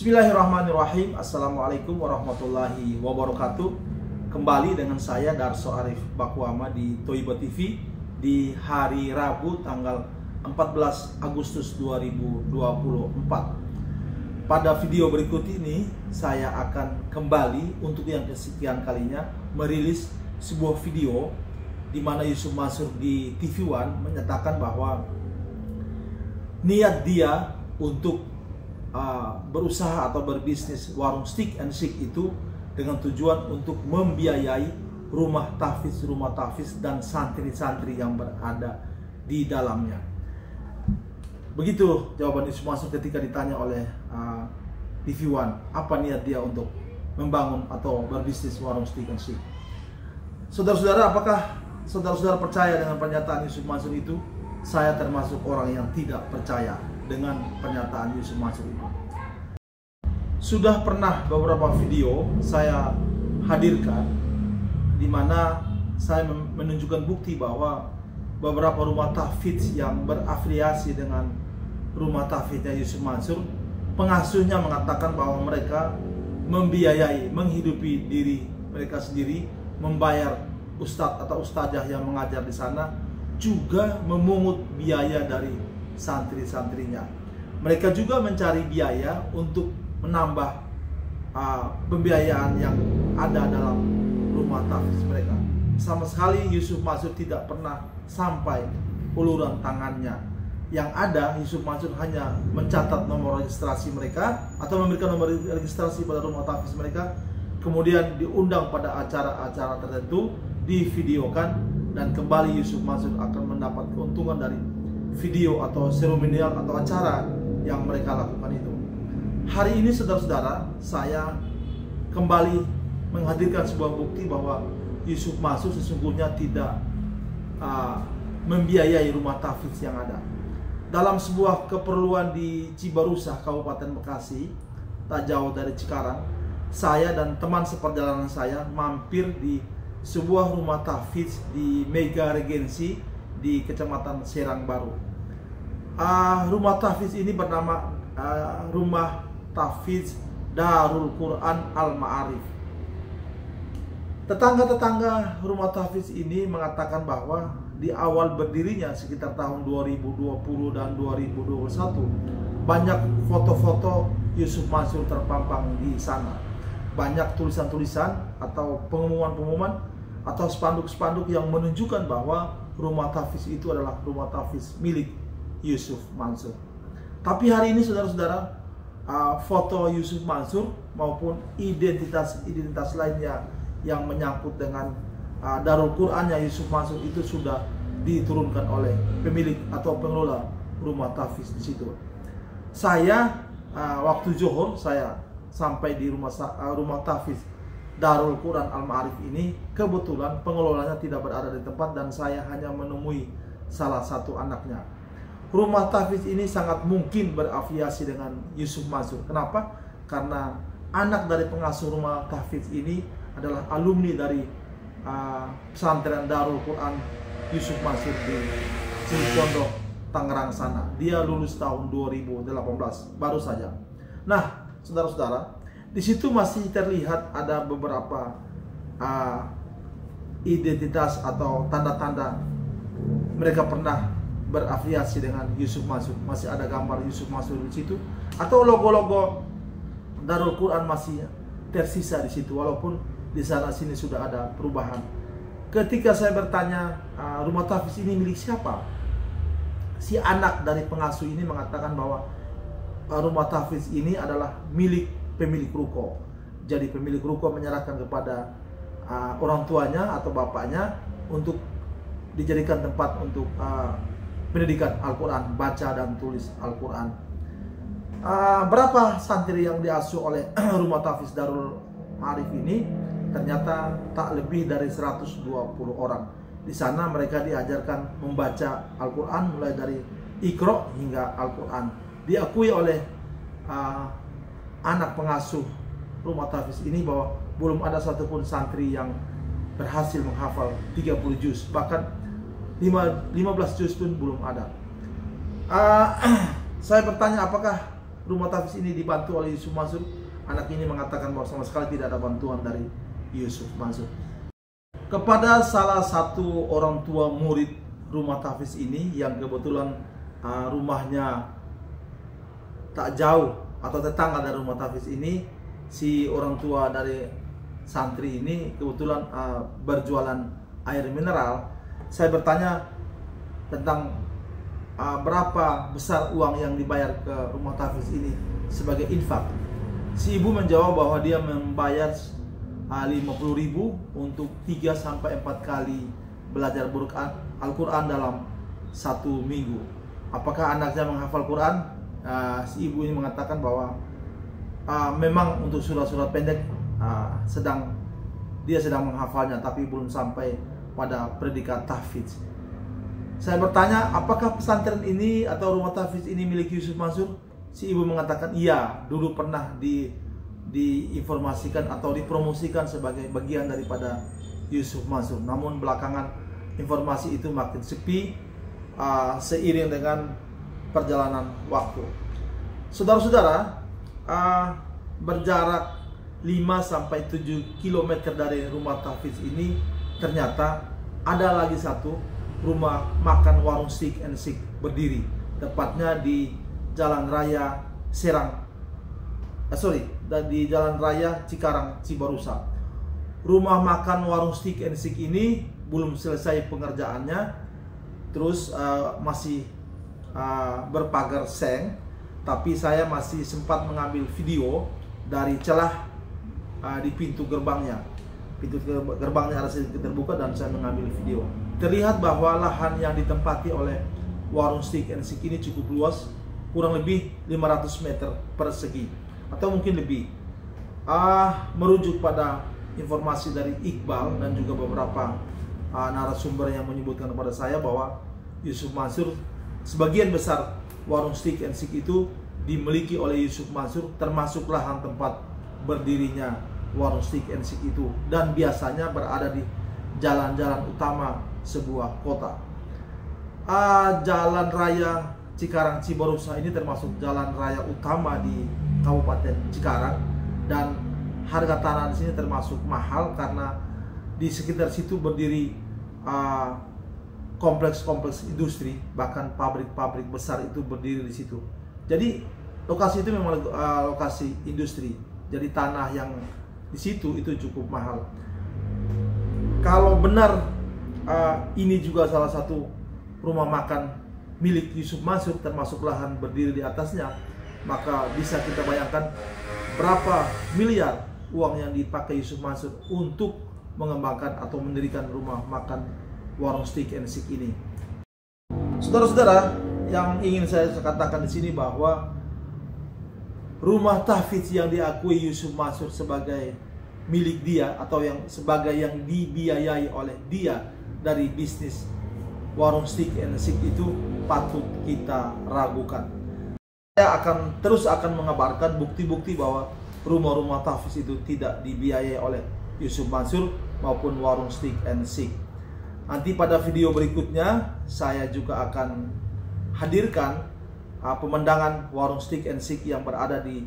Bismillahirrahmanirrahim. Assalamualaikum warahmatullahi wabarakatuh. Kembali dengan saya Darso Arif Bakuama di Toiba TV di hari Rabu tanggal 14 Agustus 2024. Pada video berikut ini saya akan kembali untuk yang kesekian kalinya merilis sebuah video di mana Yusuf Mansur di TV One menyatakan bahwa niat dia untuk berusaha atau berbisnis warung stick and shake itu dengan tujuan untuk membiayai rumah tahfiz dan santri-santri yang berada di dalamnya. Begitu jawaban Yusuf Mansur ketika ditanya oleh TV One, apa niat dia untuk membangun atau berbisnis warung stick and shake. Saudara-saudara, apakah saudara-saudara percaya dengan pernyataan Yusuf Mansur itu? Saya termasuk orang yang tidak percaya dengan pernyataan Yusuf Mansur itu. Sudah pernah beberapa video saya hadirkan di mana saya menunjukkan bukti bahwa beberapa rumah tahfiz yang berafiliasi dengan rumah tahfiznya Yusuf Mansur, pengasuhnya mengatakan bahwa mereka membiayai, menghidupi diri mereka sendiri, membayar ustadz atau ustazah yang mengajar di sana, juga memungut biaya dari santri-santrinya. Mereka juga mencari biaya untuk menambah pembiayaan yang ada dalam rumah tahfiz mereka. Sama sekali Yusuf Mansur tidak pernah sampai uluran tangannya. Yang ada Yusuf Mansur hanya mencatat nomor registrasi mereka atau memberikan nomor registrasi pada rumah tahfiz mereka, kemudian diundang pada acara-acara tertentu, divideokan, dan kembali Yusuf Mansur akan mendapat keuntungan dari video atau seremonial atau acara yang mereka lakukan itu. Hari ini saudara-saudara, saya kembali menghadirkan sebuah bukti bahwa Yusuf Mansur sesungguhnya tidak membiayai rumah tahfiz yang ada. Dalam sebuah keperluan di Cibarusah, Kabupaten Bekasi, tak jauh dari Cikarang, saya dan teman seperjalanan saya mampir di sebuah rumah tahfiz di Mega Regency di Kecamatan Serang Baru. Rumah tahfiz ini bernama Rumah Tahfiz Darul Quran Al-Ma'arif. Tetangga-tetangga rumah tahfiz ini mengatakan bahwa di awal berdirinya sekitar tahun 2020 dan 2021 banyak foto-foto Yusuf Mansur terpampang di sana. Banyak tulisan-tulisan atau pengumuman-pengumuman atau spanduk-spanduk yang menunjukkan bahwa rumah tahfiz itu adalah rumah tahfiz milik Yusuf Mansur. Tapi hari ini saudara-saudara, foto Yusuf Mansur maupun identitas lainnya yang menyangkut dengan Darul Qurannya Yusuf Mansur itu sudah diturunkan oleh pemilik atau pengelola rumah tahfiz di situ. Saya waktu zuhur saya sampai di rumah tahfiz Darul Quran Al-Ma'arif ini, kebetulan pengelolanya tidak berada di tempat dan saya hanya menemui salah satu anaknya. Rumah tahfiz ini sangat mungkin berafiliasi dengan Yusuf Mansur. Kenapa? Karena anak dari pengasuh rumah tahfiz ini adalah alumni dari pesantren Darul Quran Yusuf Mansur di Cicondoh, Tangerang sana. Dia lulus tahun 2018 baru saja. Nah, saudara-saudara, di situ masih terlihat ada beberapa identitas atau tanda-tanda mereka pernah berafiliasi dengan Yusuf Mansur. Masih ada gambar Yusuf Mansur di situ, atau logo-logo Darul Quran masih tersisa di situ, walaupun di sana sini sudah ada perubahan. Ketika saya bertanya rumah tahfiz ini milik siapa, si anak dari pengasuh ini mengatakan bahwa rumah tahfiz ini adalah milik pemilik ruko. Jadi pemilik ruko menyerahkan kepada orang tuanya atau bapaknya untuk dijadikan tempat untuk pendidikan Al-Quran, baca dan tulis Al-Quran. Berapa santri yang diasuh oleh rumah tahfiz Darul Ma'arif ini? Ternyata tak lebih dari 120 orang. Di sana mereka diajarkan membaca Al-Quran mulai dari Iqra hingga Al-Quran. Diakui oleh anak pengasuh rumah tahfiz ini bahwa belum ada satupun santri yang berhasil menghafal 30 juz, bahkan 15 juz pun belum ada. Saya bertanya, apakah rumah tahfiz ini dibantu oleh Yusuf Mansur? Anak ini mengatakan bahwa sama sekali tidak ada bantuan dari Yusuf Mansur. Kepada salah satu orang tua murid rumah tahfiz ini yang kebetulan rumahnya tak jauh atau tetangga dari rumah tahfiz ini, si orang tua dari santri ini kebetulan berjualan air mineral. Saya bertanya tentang berapa besar uang yang dibayar ke rumah tahfiz ini sebagai infak. Si ibu menjawab bahwa dia membayar 50.000 untuk 3-4 kali belajar Al-Quran dalam 1 minggu. Apakah anaknya menghafal Quran? Si ibu ini mengatakan bahwa memang untuk surat-surat pendek dia sedang menghafalnya, tapi belum sampai pada predikat tahfiz. Saya bertanya, apakah pesantren ini atau rumah tahfiz ini milik Yusuf Mansur? Si ibu mengatakan iya, dulu pernah diinformasikan atau dipromosikan sebagai bagian daripada Yusuf Mansur. Namun belakangan informasi itu makin sepi seiring dengan perjalanan waktu. Saudara-saudara, berjarak 5-7 km dari rumah tahfiz ini ternyata ada lagi satu rumah makan warung steak and shake berdiri, tepatnya di Jalan Raya di Jalan Raya Cikarang Cibarusa. Rumah makan warung steak and shake ini belum selesai pengerjaannya, terus masih berpagar seng, tapi saya masih sempat mengambil video dari celah di pintu gerbangnya. Pintu gerbangnya ada sedikit terbuka dan saya mengambil video. Terlihat bahwa lahan yang ditempati oleh warung steak and shake ini cukup luas, kurang lebih 500 meter persegi atau mungkin lebih. Merujuk pada informasi dari Iqbal dan juga beberapa narasumber yang menyebutkan kepada saya bahwa Yusuf Mansur, sebagian besar warung steak and shake itu dimiliki oleh Yusuf Mansur, termasuk lahan tempat berdirinya warung steak and shake itu, dan biasanya berada di jalan-jalan utama sebuah kota. Jalan Raya Cikarang Cibarusa ini termasuk jalan raya utama di Kabupaten Cikarang, dan harga tanah di sini termasuk mahal karena di sekitar situ berdiri kompleks-kompleks industri, bahkan pabrik-pabrik besar itu berdiri di situ. Jadi lokasi itu memang lokasi industri. Jadi tanah yang di situ itu cukup mahal. Kalau benar ini juga salah satu rumah makan milik Yusuf Mansur, termasuk lahan berdiri di atasnya, maka bisa kita bayangkan berapa miliar uang yang dipakai Yusuf Mansur untuk mengembangkan atau mendirikan rumah makan warung steak and shake ini. Saudara-saudara, yang ingin saya katakan di sini bahwa rumah tahfiz yang diakui Yusuf Mansur sebagai milik dia atau yang sebagai yang dibiayai oleh dia dari bisnis warung steak and shake itu patut kita ragukan. Saya terus akan mengabarkan bukti-bukti bahwa rumah-rumah tahfiz itu tidak dibiayai oleh Yusuf Mansur maupun warung steak and shake. Nanti pada video berikutnya saya juga akan hadirkan pemandangan warung steak and shake yang berada di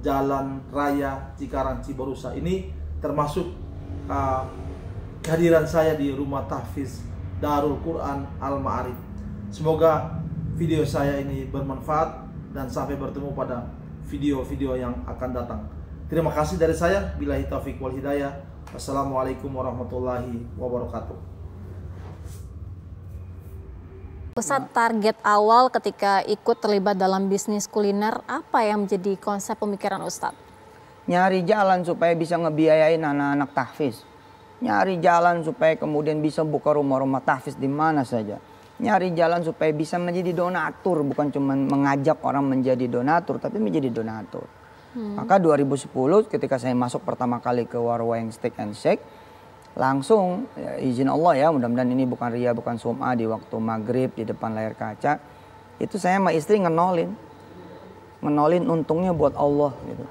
Jalan Raya Cikarang Cibarusa ini, termasuk kehadiran saya di rumah tahfiz Darul Quran Al-Ma'arif. Semoga video saya ini bermanfaat dan sampai bertemu pada video-video yang akan datang. Terima kasih dari saya. Billahi taufiq wal hidayah. Wassalamualaikum warahmatullahi wabarakatuh. Ustadz, target awal ketika ikut terlibat dalam bisnis kuliner, apa yang menjadi konsep pemikiran Ustadz? Nyari jalan supaya bisa ngebiayain anak-anak tahfiz. Nyari jalan supaya kemudian bisa buka rumah-rumah tahfiz di mana saja. Nyari jalan supaya bisa menjadi donatur, bukan cuma mengajak orang menjadi donatur, tapi menjadi donatur. Maka 2010 ketika saya masuk pertama kali ke warung steak and shake, langsung ya, izin Allah ya, mudah-mudahan ini bukan ria, bukan sum'ah, di waktu maghrib di depan layar kaca, itu saya sama istri ngenolin untungnya buat Allah gitu.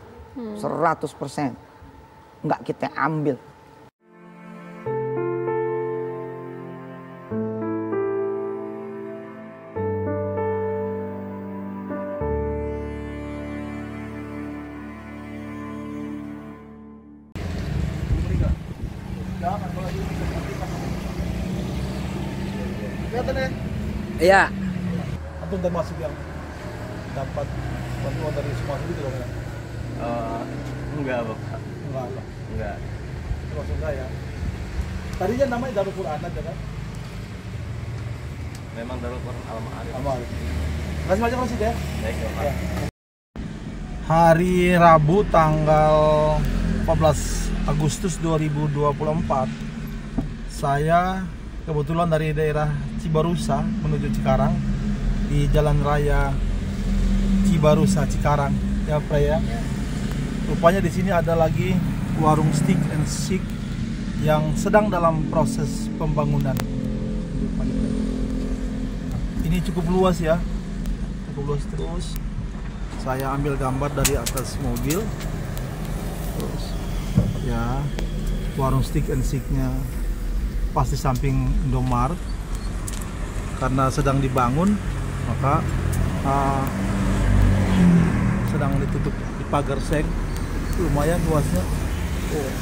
100% nggak kita ambil. Kelihatan ya? Iya. Antum termasuk yang dapat bantuan dari semua itu dong ya? Enggak, Bapak. Enggak. Enggak. Termasuk enggak ya? Tadinya namanya Darul Quran aja kan? Memang Darul Quran Al-Ma'arif. Amal. Terima kasih banyak Mas ya. Baik, Bapak. Ya. Hari Rabu tanggal 14 Agustus 2024 saya kebetulan dari daerah Cibarusa menuju Cikarang di Jalan Raya Cibarusa Cikarang ya Pre ya. Rupanya di sini ada lagi warung Steak and Shake yang sedang dalam proses pembangunan. Ini cukup luas ya, cukup luas terus. Saya ambil gambar dari atas mobil. Terus ya, warung Steak and Shake-nya pasti samping Indomaret karena sedang dibangun, maka sedang ditutup di pagar seng. Lumayan luasnya. Oh.